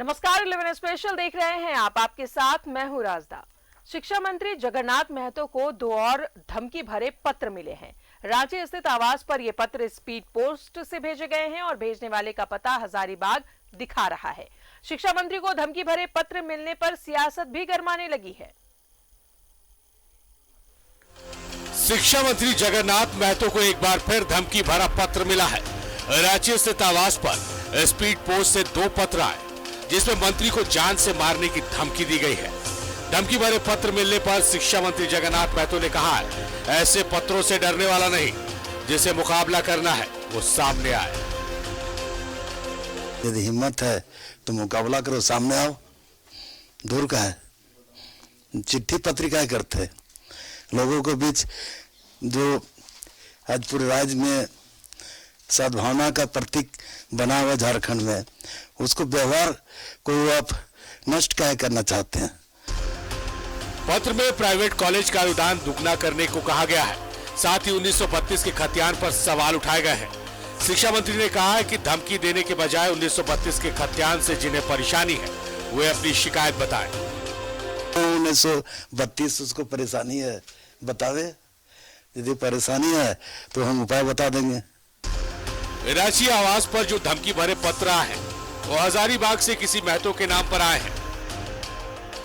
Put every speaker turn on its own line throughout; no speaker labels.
नमस्कार, 11 स्पेशल देख रहे हैं आप। आपके साथ मैं हूं राजदा। शिक्षा मंत्री जगन्नाथ महतो को 2 और धमकी भरे पत्र मिले हैं। रांची स्थित आवास पर ये पत्र स्पीड पोस्ट से भेजे गए हैं और भेजने वाले का पता हजारीबाग दिखा रहा है। शिक्षा मंत्री को धमकी भरे पत्र मिलने पर सियासत भी गरमाने लगी है।
शिक्षा मंत्री जगन्नाथ महतो को एक बार फिर धमकी भरा पत्र मिला है। रांची स्थित आवास पर स्पीड पोस्ट से 2 पत्र आए जिसमें मंत्री को जान से मारने की धमकी दी गई है। धमकी भरे पत्र मिलने पर शिक्षा मंत्री जगन्नाथ महतो ने कहा है, ऐसे पत्रों से डरने वाला नहीं, जिसे मुकाबला करना है वो सामने आए।
यदि हिम्मत है तो मुकाबला करो, सामने आओ। दूर का है, चिट्ठी पत्रिकाएं करते लोगों के बीच जो आज पूरे राज्य में सद्भावना का प्रतीक बना हुआ झारखंड में, उसको व्यवहार को आप नष्ट क्या करना चाहते हैं।
पत्र में प्राइवेट कॉलेज का अनुदान दुगना करने को कहा गया है। साथ ही 1932 के खतियान पर सवाल उठाए गए हैं। शिक्षा मंत्री ने कहा है कि धमकी देने के बजाय 1932 के खतियान से जिन्हें परेशानी है वे अपनी शिकायत बताएं।
1932 उसको परेशानी है, बतावे। यदि परेशानी है तो हम उपाय बता देंगे।
रांची आवास पर जो धमकी भरे पत्र आए हैं वो हजारीबाग से किसी महतो के नाम पर आए हैं।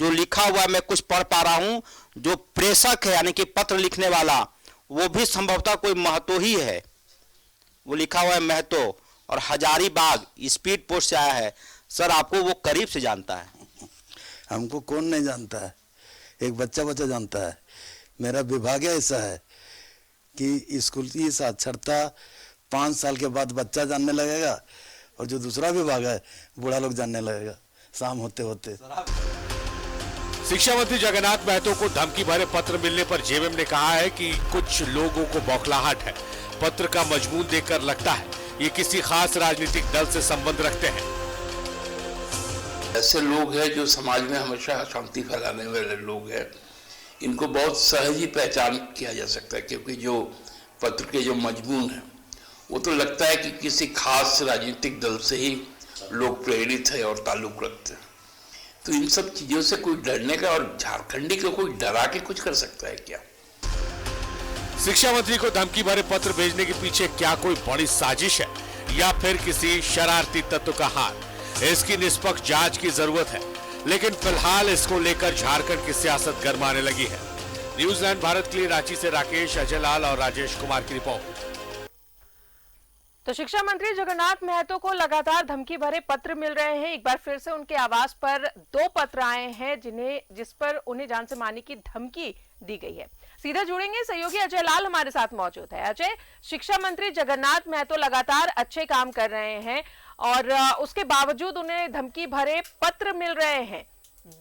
जो लिखा हुआ मैं कुछ पढ़ पा रहा हूं। जो प्रेषक है यानी कि पत्र लिखने वाला वो भी संभवतः कोई महतो ही है। वो लिखा हुआ है महतो और हजारीबाग स्पीड पोस्ट से आया है। सर आपको वो करीब से जानता है?
हमको कौन नहीं जानता है, एक बच्चा जानता है। मेरा विभाग ऐसा है कि स्कूल की साक्षरता 5 साल के बाद बच्चा जानने लगेगा और जो दूसरा विभाग है बूढ़ा लोग जानने लगेगा शाम होते होते।
शिक्षा मंत्री जगन्नाथ महतो को धमकी भरे पत्र मिलने पर जेएमएम ने कहा है कि कुछ लोगों को बौखलाहट है। पत्र का मजमून देखकर लगता है ये किसी खास राजनीतिक दल से संबंध रखते हैं।
ऐसे लोग हैं जो समाज में हमेशा अशांति फैलाने वाले लोग हैं। इनको बहुत सहज ही पहचान किया जा सकता है, क्योंकि जो पत्र के जो मजमून है वो तो लगता है कि किसी खास राजनीतिक दल से ही लोग प्रेरित है और ताल्लुक रखते हैं। तो इन सब चीजों से कोई डरने का, और झारखंडी को कोई डरा के कुछ कर सकता है क्या?
शिक्षा मंत्री को धमकी भरे पत्र भेजने के पीछे क्या कोई बड़ी साजिश है या फिर किसी शरारती तत्व का हाथ? इसकी निष्पक्ष जांच की जरूरत है, लेकिन फिलहाल इसको लेकर झारखंड की सियासत गरमाने लगी है। न्यूजीलैंड भारत के लिए रांची से राकेश, अजय लाल और राजेश कुमार की रिपोर्ट।
तो शिक्षा मंत्री जगन्नाथ महतो को लगातार धमकी भरे पत्र मिल रहे हैं। एक बार फिर से उनके आवास पर 2 पत्र आए हैं जिस पर उन्हें जान से मारने की धमकी दी गई है। सीधा जुड़ेंगे, सहयोगी अजय लाल हमारे साथ मौजूद है। अजय, शिक्षा मंत्री जगन्नाथ महतो लगातार अच्छे काम कर रहे हैं और उसके बावजूद उन्हें धमकी भरे पत्र मिल रहे हैं।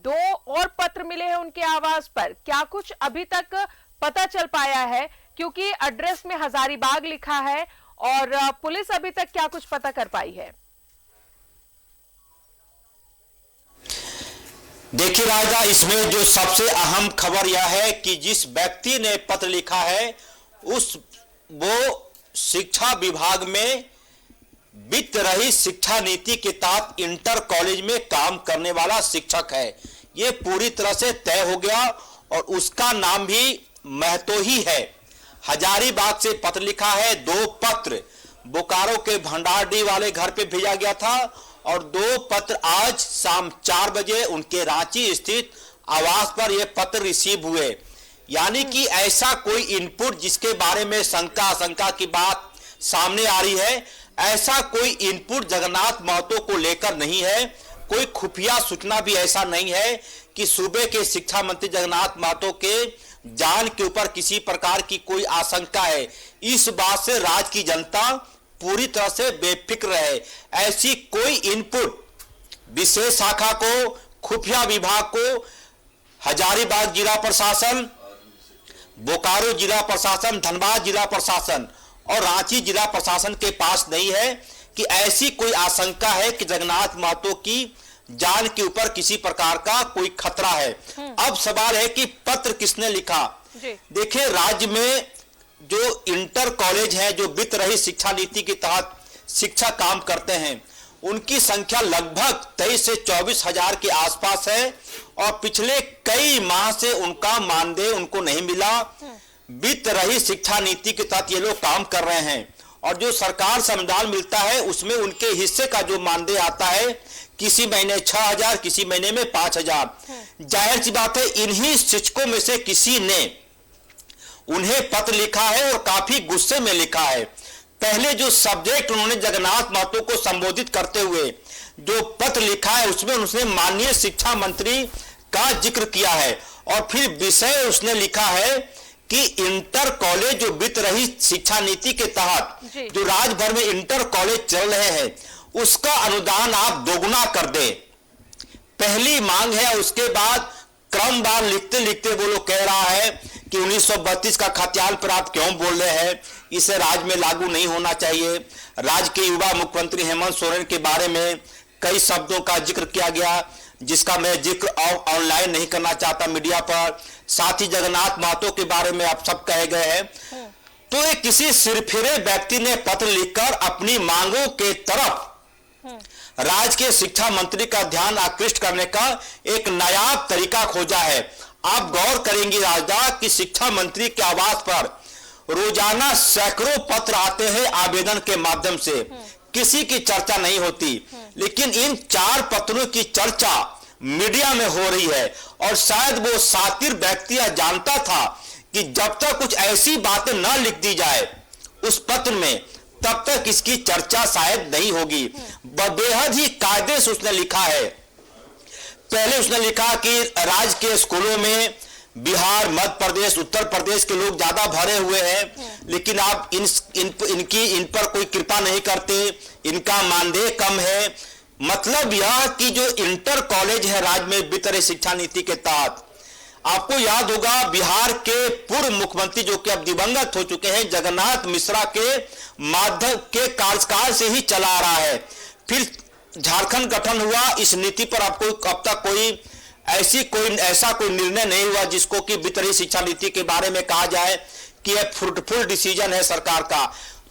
2 और पत्र मिले हैं उनके आवास पर। क्या कुछ अभी तक पता चल पाया है? क्योंकि एड्रेस में हजारीबाग लिखा है और पुलिस अभी तक क्या कुछ पता कर पाई है?
देखिए राजा, इसमें जो सबसे अहम खबर यह है कि जिस व्यक्ति ने पत्र लिखा है वो शिक्षा विभाग में वित्त रहित शिक्षा नीति के तहत इंटर कॉलेज में काम करने वाला शिक्षक है। ये पूरी तरह से तय हो गया और उसका नाम भी महतो ही है। हजारीबाग से पत्र लिखा है। 2 पत्र बोकारो के भंडारडी वाले घर पे भेजा गया था और 2 पत्र आज शाम 4 बजे उनके रांची स्थित आवास पर ये पत्र रिसीव हुए। यानी कि ऐसा कोई इनपुट जिसके बारे में आशंका की बात सामने आ रही है, ऐसा कोई इनपुट जगन्नाथ महतो को लेकर नहीं है। कोई खुफिया सूचना भी ऐसा नहीं है कि सूबे के शिक्षा मंत्री जगन्नाथ महतो के जान के ऊपर किसी प्रकार की कोई आशंका है। इस बात से राज्य की जनता पूरी तरह से बेफिक्र है। ऐसी कोई इनपुट विशेष शाखा को, खुफिया विभाग को, हजारीबाग जिला प्रशासन, बोकारो जिला प्रशासन, धनबाद जिला प्रशासन और रांची जिला प्रशासन के पास नहीं है कि ऐसी कोई आशंका है कि जगन्नाथ महतो की जान के ऊपर किसी प्रकार का कोई खतरा है। अब सवाल है कि पत्र किसने लिखा? देखिए, राज्य में जो इंटर कॉलेज है, जो वित्त रहित शिक्षा नीति के तहत शिक्षा काम करते हैं, उनकी संख्या लगभग 23 से 24 हजार के आसपास है और पिछले कई माह से उनका मानदेय उनको नहीं मिला। वित्त रहित शिक्षा नीति के तहत ये लोग काम कर रहे हैं और जो सरकार से अनुदान मिलता है उसमें उनके हिस्से का जो मानदेय आता है, किसी महीने 6,000, किसी महीने में 5,000। जाहिर सी बात है इन्हीं शिक्षकों में से किसी ने उन्हें पत्र लिखा है और काफी गुस्से में लिखा है। पहले जो सब्जेक्ट उन्होंने जगन्नाथ महतो को संबोधित करते हुए जो पत्र लिखा है उसमें उसने माननीय शिक्षा मंत्री का जिक्र किया है और फिर विषय उसने लिखा है कि इंटर कॉलेज जो वित्त रहित शिक्षा नीति के तहत जो राज्य भर में इंटर कॉलेज चल रहे हैं उसका अनुदान आप दोगुना कर दें, पहली मांग है। उसके बाद क्रमवार लिखते लिखते वो लोग कह रहा है कि 1932 का खतियान पर आप क्यों बोल रहे हैं, इसे राज्य में लागू नहीं होना चाहिए। राज्य के युवा मुख्यमंत्री हेमंत सोरेन के बारे में कई शब्दों का जिक्र किया गया जिसका मैं जिक्र ऑनलाइन नहीं करना चाहता मीडिया पर। साथ ही जगन्नाथ महतो के बारे में आप सब कहे गए हैं। तो एक किसी सिरफिरे व्यक्ति ने पत्र लिखकर अपनी मांगों के तरफ राज्य के शिक्षा मंत्री का ध्यान आकृष्ट करने का एक नायाब तरीका खोजा है। आप गौर करेंगे राजा कि शिक्षा मंत्री के आवास पर रोजाना सैकड़ों पत्र आते हैं आवेदन के माध्यम से, किसी की चर्चा नहीं होती, लेकिन इन 4 पत्रों की चर्चा मीडिया में हो रही है और शायद वो सातिर व्यक्ति जानता था कि जब तक कुछ ऐसी बातें न लिख दी जाए उस पत्र में तब तक इसकी चर्चा शायद नहीं होगी। बेहद ही कायदे से उसने लिखा है। पहले उसने लिखा कि राज्य के स्कूलों में बिहार, मध्य प्रदेश, उत्तर प्रदेश के लोग ज्यादा भरे हुए हैं, लेकिन आप इन पर कोई कृपा नहीं करते, इनका मानदेय कम है। मतलब यह कि जो इंटर कॉलेज है राज्य में वित्त रहित शिक्षा नीति के तहत, आपको याद होगा बिहार के पूर्व मुख्यमंत्री जो कि अब दिवंगत हो चुके हैं जगन्नाथ मिश्रा के माध्यम के कार्यकाल से ही चला आ रहा है। फिर झारखंड गठन हुआ, इस नीति पर आपको अब तक ऐसा कोई निर्णय नहीं हुआ जिसको कि वित्त रहित शिक्षा नीति के बारे में कहा जाए कि यह फ्रूटफुल डिसीजन है सरकार का।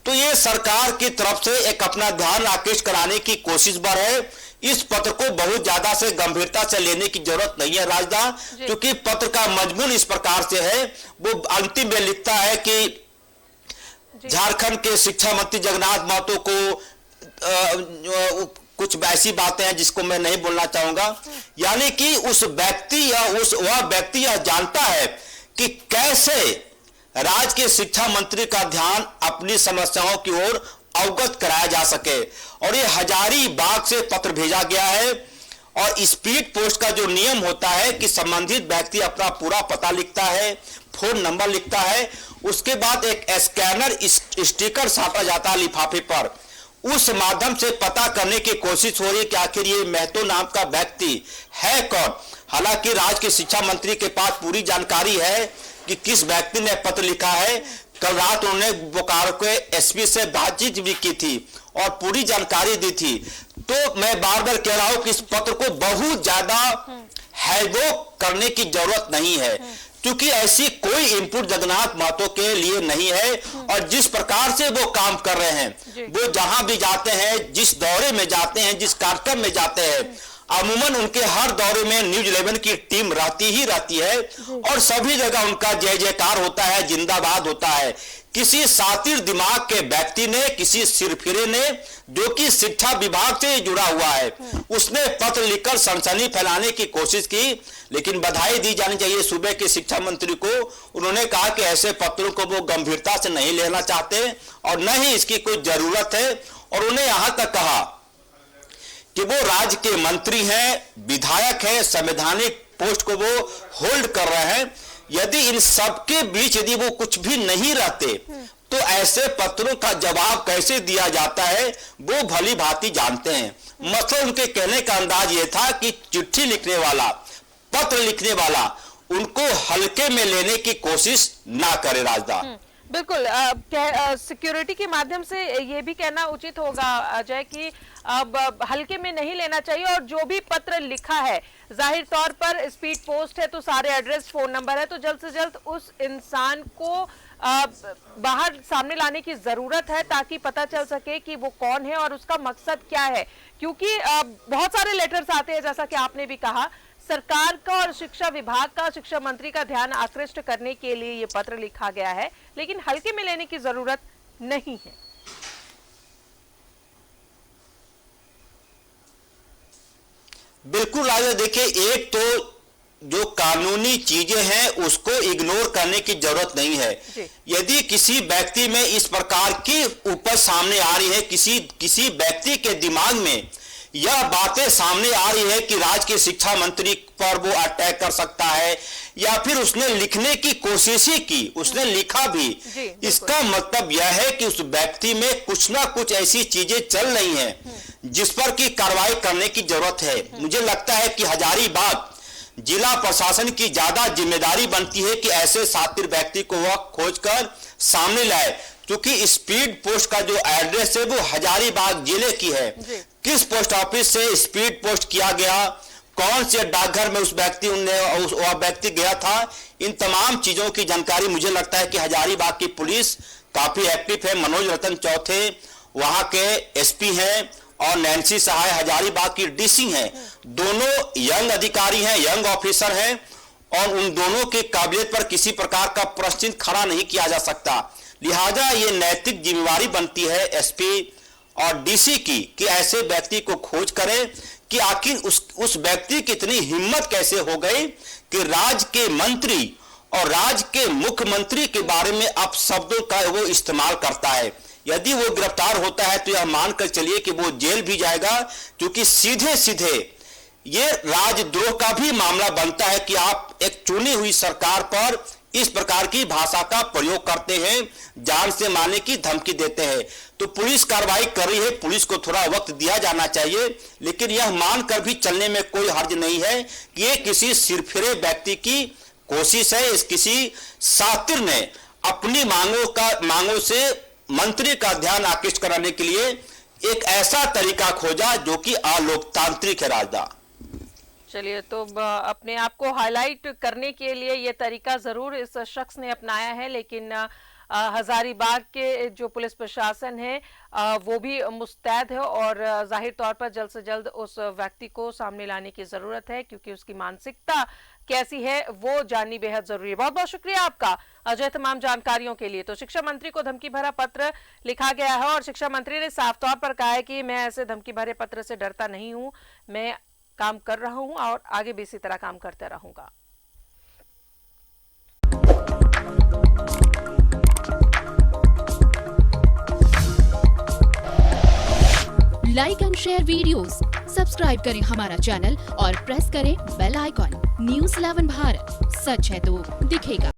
तो ये सरकार की तरफ से एक अपना ध्यान आकृष्ट कराने की कोशिश पर है। इस पत्र को बहुत ज्यादा से गंभीरता से लेने की जरूरत नहीं है राजदा, क्योंकि पत्र का मजमून इस प्रकार से है। वो अंतिम में लिखता है कि झारखंड के शिक्षा मंत्री जगन्नाथ महतो को कुछ ऐसी बातें हैं जिसको मैं नहीं बोलना चाहूंगा, यानी कि उस व्यक्ति या वह व्यक्ति यह जानता है कि कैसे राज्य के शिक्षा मंत्री का ध्यान अपनी समस्याओं की ओर अवगत कराया जा सके। और ये हजारीबाग से पत्र भेजा गया है और स्पीड पोस्ट का जो नियम होता है कि संबंधित व्यक्ति अपना पूरा पता लिखता है, फोन नंबर लिखता है, उसके बाद एक स्कैनर स्टिकर साटा जाता है लिफाफे पर, उस माध्यम से पता करने की कोशिश हो रही है कि आखिर ये महतो नाम का व्यक्ति है कौन। हालांकि राज्य के शिक्षा मंत्री के पास पूरी जानकारी है कि किस व्यक्ति ने पत्र लिखा है। कल रात उन्होंने बोकारो के एसपी से बातचीत भी की थी और पूरी जानकारी दी थी। तो मैं बार बार कह रहा हूं कि इस पत्र को बहुत ज्यादा हैवोक करने की जरूरत नहीं है, क्योंकि ऐसी कोई इनपुट जगन्नाथ महतो के लिए नहीं है। और जिस प्रकार से वो काम कर रहे हैं, वो जहां भी जाते हैं, जिस दौरे में जाते हैं, जिस कार्यक्रम में जाते हैं, अमूमन उनके हर दौरे में न्यूज 11 की टीम रहती ही रहती है और सभी जगह उनका जय जयकार होता है, जिंदाबाद होता है। किसी सातिर दिमाग के व्यक्ति ने, किसी सिरफिरे ने जो कि शिक्षा विभाग से जुड़ा हुआ है, उसने पत्र लिखकर सनसनी फैलाने की कोशिश की। लेकिन बधाई दी जानी चाहिए सूबे के शिक्षा मंत्री को। उन्होंने कहा कि ऐसे पत्रों को वो गंभीरता से नहीं लेना चाहते और न ही इसकी कोई जरूरत है। और उन्हें यहां तक कहा कि वो राज्य के मंत्री हैं, विधायक हैं, संवैधानिक पोस्ट को वो होल्ड कर रहे हैं। यदि इन सबके बीच यदि वो कुछ भी नहीं रहते तो ऐसे पत्रों का जवाब कैसे दिया जाता है वो भली भांति जानते हैं। मतलब उनके कहने का अंदाज ये था कि चिट्ठी लिखने वाला, पत्र लिखने वाला उनको हल्के में लेने की कोशिश ना करे राजदा।
बिल्कुल सिक्योरिटी के माध्यम से ये भी कहना उचित होगा अजय कि अब हल्के में नहीं लेना चाहिए और जो भी पत्र लिखा है जाहिर तौर पर स्पीड पोस्ट है तो सारे एड्रेस फोन नंबर है तो जल्द से जल्द उस इंसान को बाहर सामने लाने की जरूरत है ताकि पता चल सके कि वो कौन है और उसका मकसद क्या है, क्योंकि बहुत सारे लेटर्स आते हैं जैसा कि आपने भी कहा, सरकार का और शिक्षा विभाग का, शिक्षा मंत्री का ध्यान आकृष्ट करने के लिए ये पत्र लिखा गया है, लेकिन हल्के में लेने की जरूरत नहीं है।
बिल्कुल राजा, देखिए, एक तो जो कानूनी चीजें हैं उसको इग्नोर करने की जरूरत नहीं है। यदि किसी व्यक्ति में इस प्रकार की उपज सामने आ रही है, किसी व्यक्ति के दिमाग में यह बातें सामने आ रही है कि राज्य के शिक्षा मंत्री पर वो अटैक कर सकता है, या फिर उसने लिखने की कोशिश ही की, उसने लिखा भी, इसका मतलब यह है कि उस व्यक्ति में कुछ ना कुछ ऐसी चीजें चल रही हैं जिस पर की कार्रवाई करने की जरूरत है। मुझे लगता है कि हजारीबाग जिला प्रशासन की ज्यादा जिम्मेदारी बनती है कि ऐसे शातिर व्यक्ति को वह खोजकर सामने लाए, क्योंकि स्पीड पोस्ट का जो एड्रेस है वो हजारीबाग जिले की है। किस पोस्ट ऑफिस से स्पीड पोस्ट किया गया, कौन से डाकघर में वह व्यक्ति गया था, इन तमाम चीजों की जानकारी मुझे लगता है कि हजारीबाग की पुलिस काफी एक्टिव है। मनोज रतन चौथे वहां के एसपी हैं और नैन्सी सहाय हजारीबाग की डीसी हैं। दोनों यंग अधिकारी हैं, यंग ऑफिसर हैं, और उन दोनों की काबिलियत पर किसी प्रकार का प्रश्न खड़ा नहीं किया जा सकता। लिहाजा ये नैतिक जिम्मेवारी बनती है एसपी और डीसी की कि ऐसे व्यक्ति को खोज करें कि आखिर उस व्यक्ति की इतनी हिम्मत कैसे हो गई कि राज्य के मंत्री और राज्य के मुख्यमंत्री के बारे में अपशब्दों का वो इस्तेमाल करता है। यदि वो गिरफ्तार होता है तो यह मानकर चलिए कि वो जेल भी जाएगा, क्योंकि सीधे सीधे ये राजद्रोह का भी मामला बनता है कि आप एक चुनी हुई सरकार पर इस प्रकार की भाषा का प्रयोग करते हैं, जान से मारने की धमकी देते हैं। तो पुलिस कार्रवाई कर रही है, पुलिस को थोड़ा वक्त दिया जाना चाहिए, लेकिन यह मानकर भी चलने में कोई हर्ज नहीं है कि ये किसी सिरफिरे व्यक्ति की कोशिश है। इस किसी शातिर ने अपनी मांगों से मंत्री का ध्यान आकृष्ट कराने के लिए एक ऐसा तरीका खोजा जो कि अलोकतांत्रिक है। राजा,
चलिए, तो अपने आप को हाईलाइट करने के लिए ये तरीका जरूर इस शख्स ने अपनाया है, लेकिन हजारीबाग के जो पुलिस प्रशासन है वो भी मुस्तैद है और जाहिर तौर पर जल्द से जल्द उस व्यक्ति को सामने लाने की जरूरत है, क्योंकि उसकी मानसिकता कैसी है वो जाननी बेहद जरूरी है। बहुत बहुत शुक्रिया आपका अजय तमाम जानकारियों के लिए। तो शिक्षा मंत्री को धमकी भरा पत्र लिखा गया है और शिक्षा मंत्री ने साफ तौर पर कहा है कि मैं ऐसे धमकी भरे पत्र से डरता नहीं हूं, मैं काम कर रहा हूं और आगे भी इसी तरह काम करते रहूंगा।
Like and share videos, subscribe करें हमारा चैनल और प्रेस करें बेल आइकॉन। न्यूज़ 11 भारत, सच है तो दिखेगा।